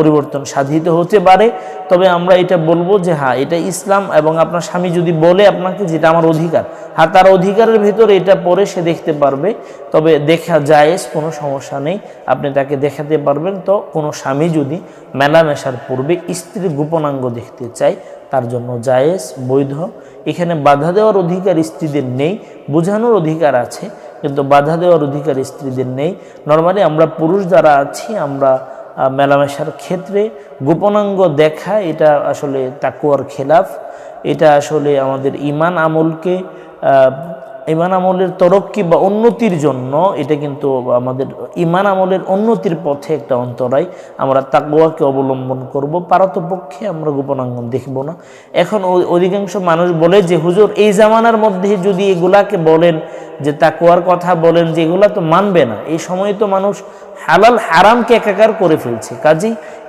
পরিবর্তন সাধিত হতে পারে। তবে আমরা এটা বলবো যে হ্যাঁ, এটা ইসলাম, এবং আপনার স্বামী যদি বলে আপনাকে যেটা আমার অধিকার, হ্যাঁ তার অধিকারের ভিতরে এটা পরে সে দেখতে পারবে, তবে দেখা জায়েজ, কোনো সমস্যা নেই, আপনি তাকে দেখাতে পারবেন। তো কোনো স্বামী যদি মেলামেশার পূর্বে স্ত্রীর গোপনাঙ্গ দেখতে চায়, তার জন্য জায়েজ, বৈধ। এখানে বাধা দেওয়ার অধিকার স্ত্রীদের নেই, বোঝানোর অধিকার আছে, কিন্তু বাধা দেওয়ার অধিকার স্ত্রীদের নেই। নর্মালি আমরা পুরুষ যারা আছি, আমরা মেলামেশার ক্ষেত্রে গোপনাঙ্গ দেখা এটা আসলে তাকওয়ার খেলাফ। এটা আসলে আমাদের ঈমান আমলের তরক্কি বা উন্নতির জন্য, এটা কিন্তু আমাদের ঈমান আমলের উন্নতির পথে একটা অন্তরায়। আমরা তাকওয়াকে অবলম্বন করব, পারতপক্ষে আমরা গোপনাঙ্গ দেখব না। এখন অধিকাংশ মানুষ বলে যে হুজুর এই জামানার মধ্যে যদি এগুলাকে বলেন যে তাকওয়ার কথা বলেন, যে এগুলা তো মানবে না। এই সময় তো মানুষ হালাল হারামকে একাকার করে ফেলছে, কাজেই